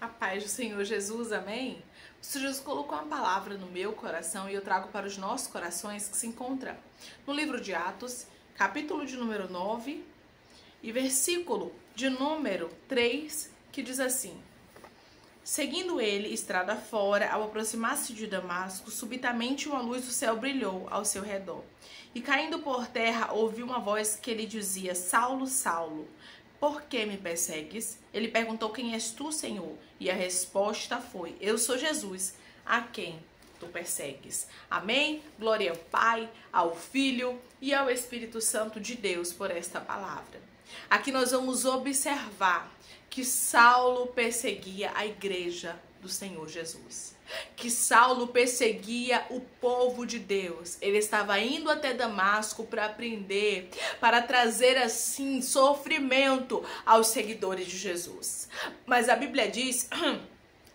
A paz do Senhor Jesus, amém? O Senhor Jesus colocou uma palavra no meu coração e eu trago para os nossos corações que se encontra no livro de Atos, capítulo de número 9 e versículo de número 3, que diz assim: Seguindo ele, estrada fora, ao aproximar-se de Damasco, subitamente uma luz do céu brilhou ao seu redor. E caindo por terra, ouviu uma voz que lhe dizia: Saulo, Saulo, por que me persegues? Ele perguntou: Quem és tu, Senhor? E a resposta foi: Eu sou Jesus, a quem tu persegues. Amém? Glória ao Pai, ao Filho e ao Espírito Santo de Deus por esta palavra. Aqui nós vamos observar que Saulo perseguia a igreja do Senhor Jesus. Que Saulo perseguia o povo de Deus. Ele estava indo até Damasco para aprender, para trazer assim sofrimento aos seguidores de Jesus. Mas a Bíblia diz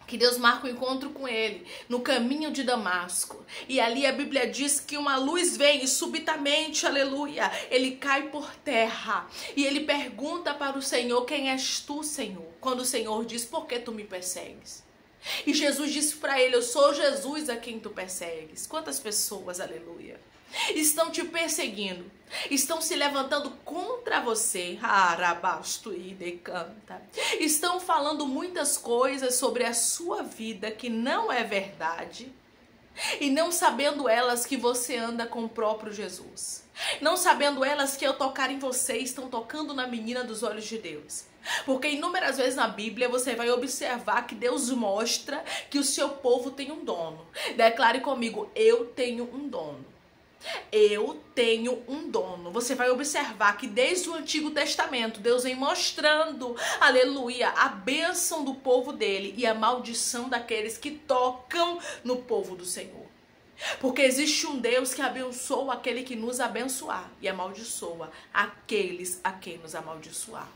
que Deus marca o encontro com ele no caminho de Damasco. E ali a Bíblia diz que uma luz vem e subitamente, aleluia, ele cai por terra. E ele pergunta para o Senhor: Quem és tu, Senhor? Quando o Senhor diz: Por que tu me persegues? E Jesus disse para ele: Eu sou Jesus a quem tu persegues. Quantas pessoas, aleluia, estão te perseguindo, estão se levantando contra você, arabasto e decanta, estão falando muitas coisas sobre a sua vida que não é verdade, e não sabendo elas que você anda com o próprio Jesus, não sabendo elas que ao tocar em você estão tocando na menina dos olhos de Deus. Porque inúmeras vezes na Bíblia você vai observar que Deus mostra que o seu povo tem um dono. Declare comigo: eu tenho um dono. Eu tenho um dono. Você vai observar que desde o Antigo Testamento Deus vem mostrando, aleluia, a bênção do povo dele e a maldição daqueles que tocam no povo do Senhor. Porque existe um Deus que abençoa aquele que nos abençoar e amaldiçoa aqueles a quem nos amaldiçoar.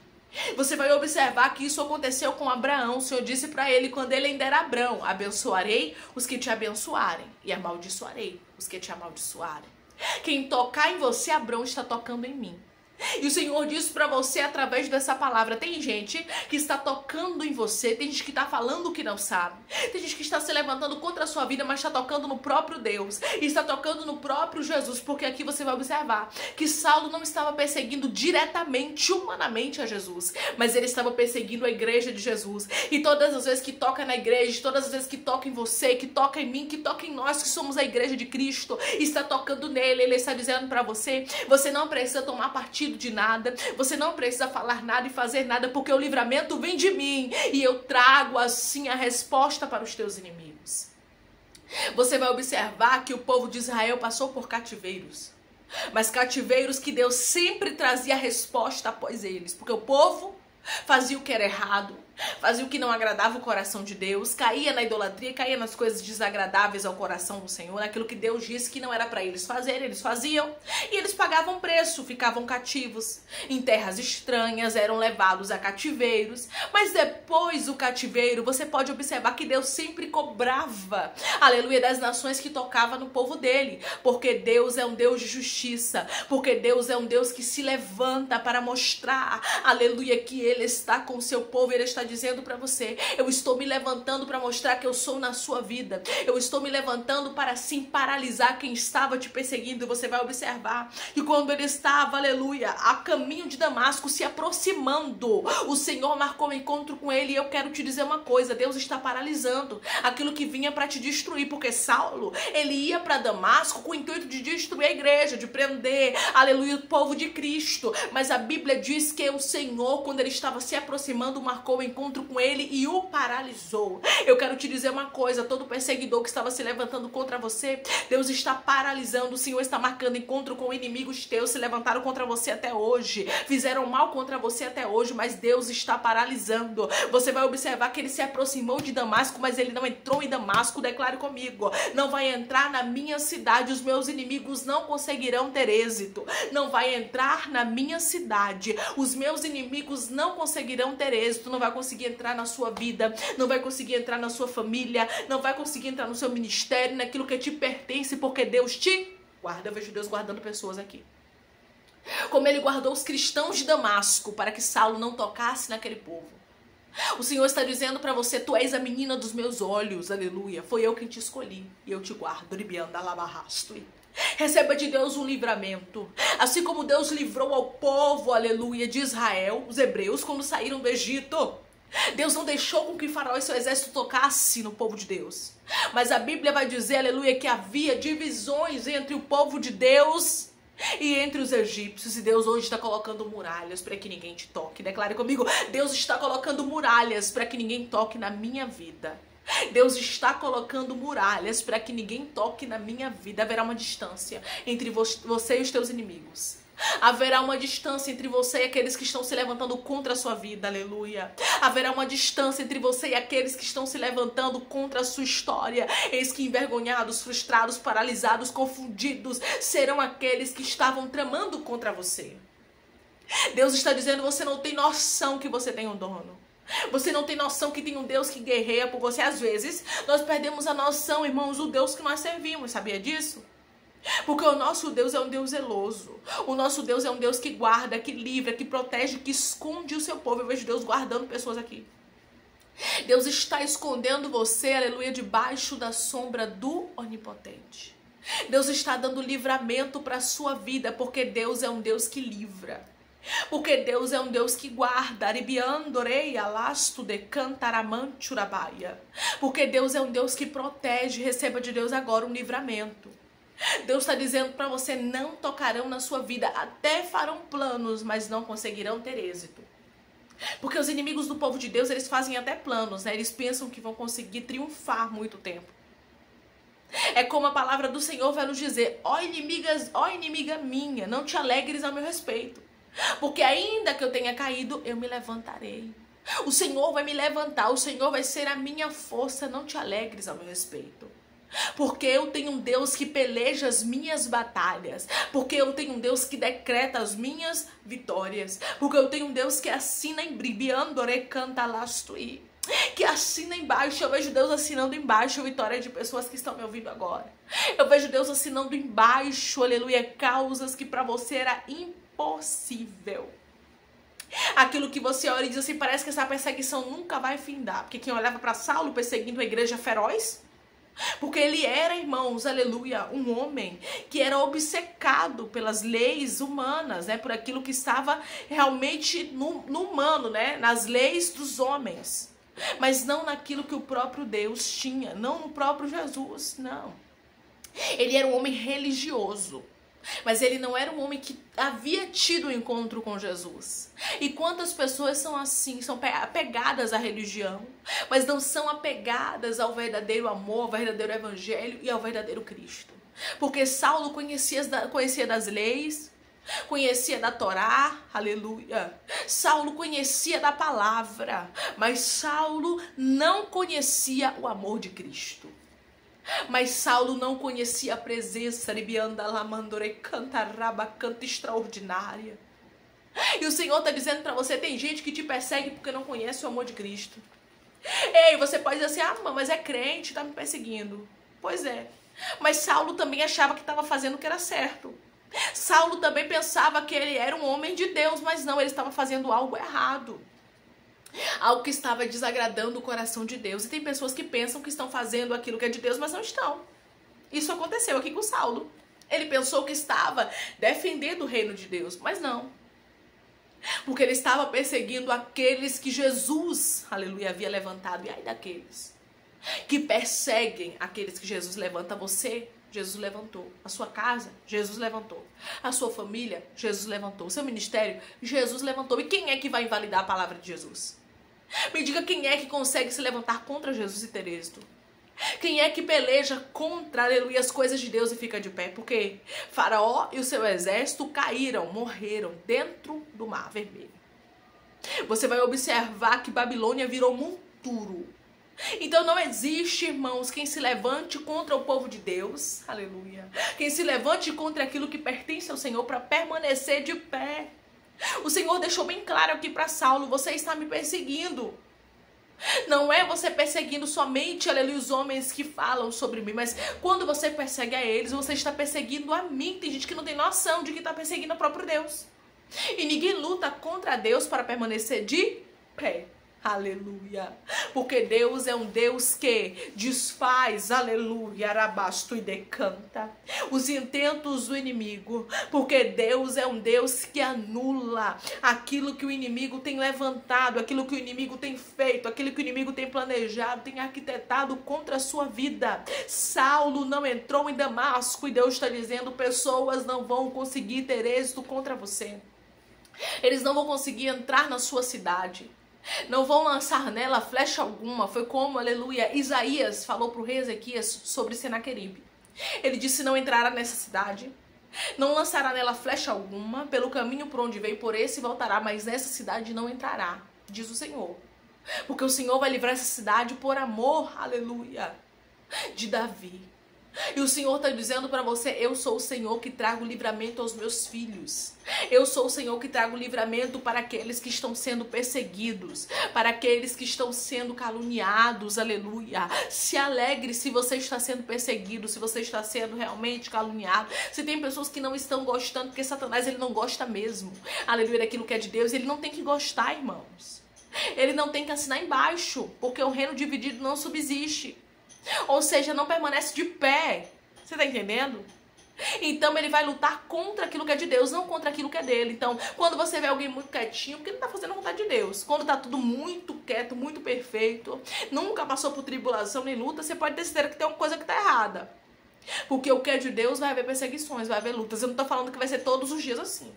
Você vai observar que isso aconteceu com Abraão. O Senhor disse para ele quando ele ainda era Abrão: abençoarei os que te abençoarem e amaldiçoarei os que te amaldiçoarem. Quem tocar em você, Abrão, está tocando em mim. E o Senhor disse para você através dessa palavra: tem gente que está tocando em você, tem gente que está falando o que não sabe, tem gente que está se levantando contra a sua vida, mas está tocando no próprio Deus, e está tocando no próprio Jesus. Porque aqui você vai observar que Saulo não estava perseguindo diretamente, humanamente a Jesus, mas ele estava perseguindo a igreja de Jesus. E todas as vezes que toca na igreja, todas as vezes que toca em você, que toca em mim, que toca em nós que somos a igreja de Cristo, está tocando nele. Ele está dizendo para você: você não precisa tomar partido de nada, você não precisa falar nada e fazer nada, porque o livramento vem de mim e eu trago assim a resposta para os teus inimigos. Você vai observar que o povo de Israel passou por cativeiros, mas cativeiros que Deus sempre trazia a resposta após eles, porque o povo fazia o que era errado, fazia o que não agradava o coração de Deus, caía na idolatria, caía nas coisas desagradáveis ao coração do Senhor, naquilo que Deus disse que não era para eles fazerem, eles faziam, e eles pagavam preço, ficavam cativos em terras estranhas, eram levados a cativeiros. Mas depois do cativeiro, você pode observar que Deus sempre cobrava, aleluia, das nações que tocavam no povo dele, porque Deus é um Deus de justiça, porque Deus é um Deus que se levanta para mostrar, aleluia, que ele está com o seu povo. Ele está dizendo para você: eu estou me levantando para mostrar que eu sou na sua vida, eu estou me levantando para assim paralisar quem estava te perseguindo. E você vai observar que quando ele estava, aleluia, a caminho de Damasco, se aproximando, o Senhor marcou um encontro com ele. E eu quero te dizer uma coisa: Deus está paralisando aquilo que vinha para te destruir, porque Saulo, ele ia para Damasco com o intuito de destruir a igreja, de prender, aleluia, o povo de Cristo. Mas a Bíblia diz que o Senhor, quando ele estava se aproximando, marcou um encontro com ele e o paralisou. Eu quero te dizer uma coisa: todo perseguidor que estava se levantando contra você, Deus está paralisando. O Senhor está marcando encontro com inimigos teus, se levantaram contra você até hoje, fizeram mal contra você até hoje, mas Deus está paralisando. Você vai observar que ele se aproximou de Damasco, mas ele não entrou em Damasco. Declare comigo: não vai entrar na minha cidade, os meus inimigos não conseguirão ter êxito. Não vai entrar na minha cidade, os meus inimigos não conseguirão ter êxito. Não vai conseguir entrar na sua vida, não vai conseguir entrar na sua família, não vai conseguir entrar no seu ministério, naquilo que te pertence, porque Deus te guarda. Eu vejo Deus guardando pessoas aqui, como ele guardou os cristãos de Damasco para que Saulo não tocasse naquele povo. O Senhor está dizendo para você: tu és a menina dos meus olhos, aleluia. Foi eu quem te escolhi e eu te guardo. Receba de Deus um livramento. Assim como Deus livrou ao povo, aleluia, de Israel, os hebreus, quando saíram do Egito. Deus não deixou com que Faraó e seu exército tocasse no povo de Deus. Mas a Bíblia vai dizer, aleluia, que havia divisões entre o povo de Deus e entre os egípcios. E Deus hoje está colocando muralhas para que ninguém te toque. Declare comigo: Deus está colocando muralhas para que ninguém toque na minha vida. Deus está colocando muralhas para que ninguém toque na minha vida. Haverá uma distância entre você e os teus inimigos. Haverá uma distância entre você e aqueles que estão se levantando contra a sua vida, aleluia. Haverá uma distância entre você e aqueles que estão se levantando contra a sua história. Eis que envergonhados, frustrados, paralisados, confundidos serão aqueles que estavam tramando contra você. Deus está dizendo: você não tem noção que você tem um dono. Você não tem noção que tem um Deus que guerreia por você. Às vezes, nós perdemos a noção, irmãos, do Deus que nós servimos. Sabia disso? Porque o nosso Deus é um Deus zeloso. O nosso Deus é um Deus que guarda, que livra, que protege, que esconde o seu povo. Eu vejo Deus guardando pessoas aqui. Deus está escondendo você, aleluia, debaixo da sombra do Onipotente. Deus está dando livramento para a sua vida, porque Deus é um Deus que livra. Porque Deus é um Deus que guarda. Porque Deus é um Deus que protege. Receba de Deus agora um livramento. Deus está dizendo para você: não tocarão na sua vida, até farão planos, mas não conseguirão ter êxito. Porque os inimigos do povo de Deus, eles fazem até planos, né? Eles pensam que vão conseguir triunfar muito tempo. É como a palavra do Senhor vai nos dizer: ó inimiga minha, não te alegres ao meu respeito. Porque ainda que eu tenha caído, eu me levantarei. O Senhor vai me levantar, o Senhor vai ser a minha força, não te alegres ao meu respeito. Porque eu tenho um Deus que peleja as minhas batalhas. Porque eu tenho um Deus que decreta as minhas vitórias. Porque eu tenho um Deus que assina em que assina embaixo. Eu vejo Deus assinando embaixo a vitória de pessoas que estão me ouvindo agora. Eu vejo Deus assinando embaixo, aleluia, causas que para você era impossível. Aquilo que você olha e diz assim: parece que essa perseguição nunca vai findar. Porque quem olhava para Saulo perseguindo a igreja feroz, porque ele era, irmãos, aleluia, um homem que era obcecado pelas leis humanas, né? Por aquilo que estava realmente no humano, né? Nas leis dos homens. Mas não naquilo que o próprio Deus tinha, não no próprio Jesus, não. Ele era um homem religioso. Mas ele não era um homem que havia tido um encontro com Jesus. E quantas pessoas são assim, são apegadas à religião, mas não são apegadas ao verdadeiro amor, ao verdadeiro evangelho e ao verdadeiro Cristo. Porque Saulo conhecia das leis, conhecia da Torá, aleluia. Saulo conhecia da palavra, mas Saulo não conhecia o amor de Cristo. Mas Saulo não conhecia a presença canta extraordinária. E o Senhor está dizendo para você: tem gente que te persegue porque não conhece o amor de Cristo. Ei, você pode dizer assim: ah, mas é crente, está me perseguindo. Pois é. Mas Saulo também achava que estava fazendo o que era certo. Saulo também pensava que ele era um homem de Deus, mas não, ele estava fazendo algo errado. Algo que estava desagradando o coração de Deus. E tem pessoas que pensam que estão fazendo aquilo que é de Deus, mas não estão. Isso aconteceu aqui com Saulo. Ele pensou que estava defendendo o reino de Deus, mas não. Porque ele estava perseguindo aqueles que Jesus, aleluia, havia levantado. E ai daqueles que perseguem aqueles que Jesus levanta. Você, Jesus levantou. A sua casa, Jesus levantou. A sua família, Jesus levantou. O seu ministério, Jesus levantou. E quem é que vai invalidar a palavra de Jesus? Me diga, quem é que consegue se levantar contra Jesus e ter êxito? Quem é que peleja contra, aleluia, as coisas de Deus e fica de pé? Porque Faraó e o seu exército caíram, morreram dentro do Mar Vermelho. Você vai observar que Babilônia virou monturo. Então não existe, irmãos, quem se levante contra o povo de Deus, aleluia. Quem se levante contra aquilo que pertence ao Senhor para permanecer de pé. O Senhor deixou bem claro aqui para Saulo: você está me perseguindo. Não é você perseguindo somente, aleluia, os homens que falam sobre mim, mas quando você persegue a eles, você está perseguindo a mim. Tem gente que não tem noção de que está perseguindo o próprio Deus. E ninguém luta contra Deus para permanecer de pé. Aleluia. Porque Deus é um Deus que desfaz, aleluia, arabasto e decanta os intentos do inimigo. Porque Deus é um Deus que anula aquilo que o inimigo tem levantado, aquilo que o inimigo tem feito, aquilo que o inimigo tem planejado, tem arquitetado contra a sua vida. Saulo não entrou em Damasco e Deus está dizendo: pessoas não vão conseguir ter êxito contra você. Eles não vão conseguir entrar na sua cidade. Não vão lançar nela flecha alguma. Foi como, aleluia, Isaías falou para o rei Ezequias sobre Senaqueribe. Ele disse: não entrará nessa cidade, não lançará nela flecha alguma, pelo caminho por onde veio, por esse voltará, mas nessa cidade não entrará, diz o Senhor. Porque o Senhor vai livrar essa cidade por amor, aleluia, de Davi. E o Senhor está dizendo para você: eu sou o Senhor que trago livramento aos meus filhos. Eu sou o Senhor que trago livramento para aqueles que estão sendo perseguidos, para aqueles que estão sendo caluniados, aleluia. Se alegre se você está sendo perseguido, se você está sendo realmente caluniado. Se tem pessoas que não estão gostando, porque Satanás, ele não gosta mesmo, aleluia, daquilo que é de Deus. Ele não tem que gostar, irmãos. Ele não tem que assinar embaixo, porque o reino dividido não subsiste. Ou seja, não permanece de pé. Você tá entendendo? Então ele vai lutar contra aquilo que é de Deus, não contra aquilo que é dele. Então, quando você vê alguém muito quietinho, porque não tá fazendo a vontade de Deus. Quando tá tudo muito quieto, muito perfeito, nunca passou por tribulação nem luta, você pode ter certeza que tem uma coisa que tá errada. Porque o que é de Deus vai haver perseguições, vai haver lutas. Eu não tô falando que vai ser todos os dias assim.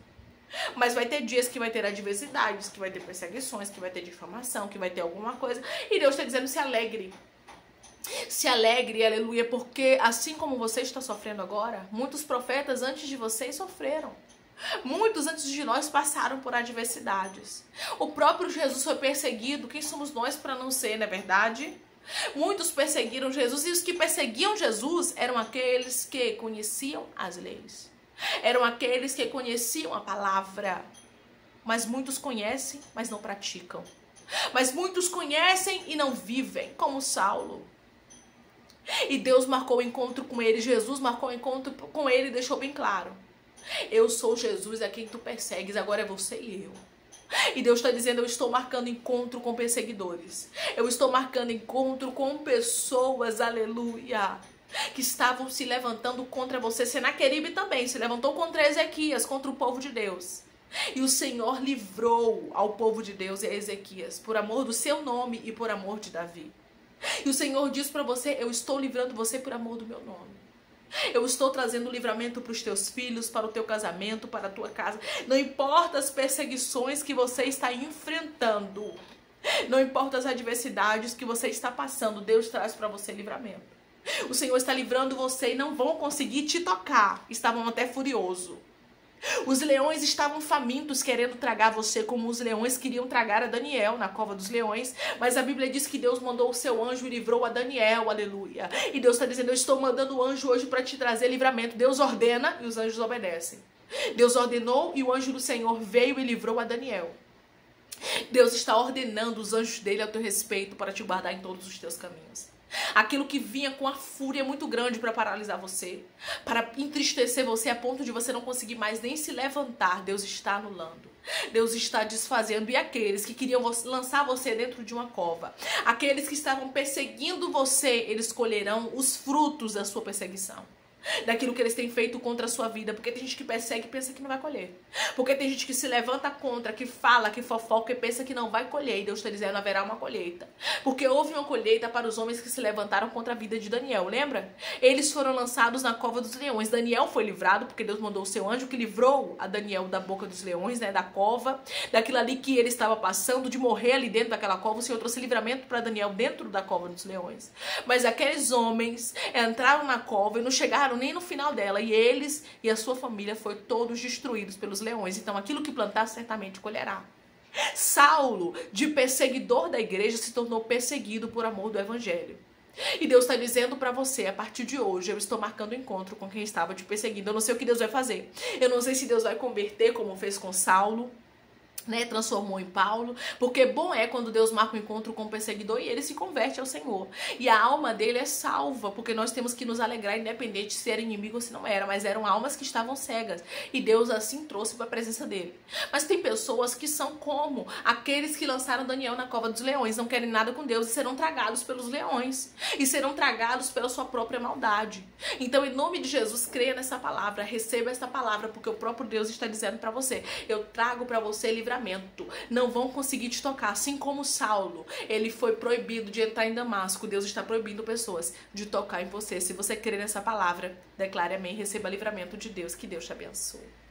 Mas vai ter dias que vai ter adversidades, que vai ter perseguições, que vai ter difamação, que vai ter alguma coisa. E Deus tá dizendo: se alegre. Se alegre, aleluia, porque assim como você está sofrendo agora, muitos profetas antes de vocês sofreram. Muitos antes de nós passaram por adversidades. O próprio Jesus foi perseguido. Quem somos nós para não ser, não é verdade? Muitos perseguiram Jesus, e os que perseguiam Jesus eram aqueles que conheciam as leis. Eram aqueles que conheciam a palavra. Mas muitos conhecem, mas não praticam. Mas muitos conhecem e não vivem, como Saulo. E Deus marcou o encontro com ele, Jesus marcou o encontro com ele e deixou bem claro: eu sou Jesus a quem tu persegues, agora é você e eu. E Deus está dizendo: eu estou marcando encontro com perseguidores. Eu estou marcando encontro com pessoas, aleluia, que estavam se levantando contra você. Senaqueribe também se levantou contra Ezequias, contra o povo de Deus. E o Senhor livrou ao povo de Deus e a Ezequias, por amor do seu nome e por amor de Davi. E o Senhor diz para você: eu estou livrando você por amor do meu nome. Eu estou trazendo livramento para os teus filhos, para o teu casamento, para a tua casa. Não importa as perseguições que você está enfrentando. Não importa as adversidades que você está passando. Deus traz para você livramento. O Senhor está livrando você e não vão conseguir te tocar. Estavam até furiosos. Os leões estavam famintos, querendo tragar você, como os leões queriam tragar a Daniel na cova dos leões. Mas a Bíblia diz que Deus mandou o seu anjo e livrou a Daniel, aleluia. E Deus está dizendo: eu estou mandando o anjo hoje para te trazer livramento. Deus ordena e os anjos obedecem. Deus ordenou e o anjo do Senhor veio e livrou a Daniel. Deus está ordenando os anjos dele ao teu respeito para te guardar em todos os teus caminhos. Aquilo que vinha com a fúria muito grande para paralisar você, para entristecer você a ponto de você não conseguir mais nem se levantar, Deus está anulando. Deus está desfazendo. E aqueles que queriam lançar você dentro de uma cova, aqueles que estavam perseguindo você, eles colherão os frutos da sua perseguição, daquilo que eles têm feito contra a sua vida. Porque tem gente que persegue e pensa que não vai colher. Porque tem gente que se levanta contra, que fala, que fofoca e pensa que não vai colher. E Deus está dizendo: haverá uma colheita. Porque houve uma colheita para os homens que se levantaram contra a vida de Daniel, lembra? Eles foram lançados na cova dos leões. Daniel foi livrado porque Deus mandou o seu anjo que livrou a Daniel da boca dos leões, né, da cova, daquilo ali que ele estava passando, de morrer ali dentro daquela cova. O Senhor trouxe livramento para Daniel dentro da cova dos leões. Mas aqueles homens entraram na cova e não chegaram nem no final dela, e eles e a sua família foram todos destruídos pelos leões. Então aquilo que plantar certamente colherá. Saulo, de perseguidor da igreja, se tornou perseguido por amor do evangelho. E Deus está dizendo para você: a partir de hoje eu estou marcando encontro com quem estava te perseguindo. Eu não sei o que Deus vai fazer. Eu não sei se Deus vai converter como fez com Saulo. né, transformou em Paulo, porque bom é quando Deus marca um encontro com o perseguidor e ele se converte ao Senhor, e a alma dele é salva, porque nós temos que nos alegrar independente se era inimigo ou se não era, mas eram almas que estavam cegas, e Deus assim trouxe para a presença dele. Mas tem pessoas que são como aqueles que lançaram Daniel na cova dos leões, não querem nada com Deus e serão tragados pelos leões, e serão tragados pela sua própria maldade. Então, em nome de Jesus, creia nessa palavra, receba essa palavra, porque o próprio Deus está dizendo para você: eu trago para você livramento. Não vão conseguir te tocar, assim como Saulo, ele foi proibido de entrar em Damasco. Deus está proibindo pessoas de tocar em você. Se você crer nessa palavra, declare amém, receba livramento de Deus. Que Deus te abençoe.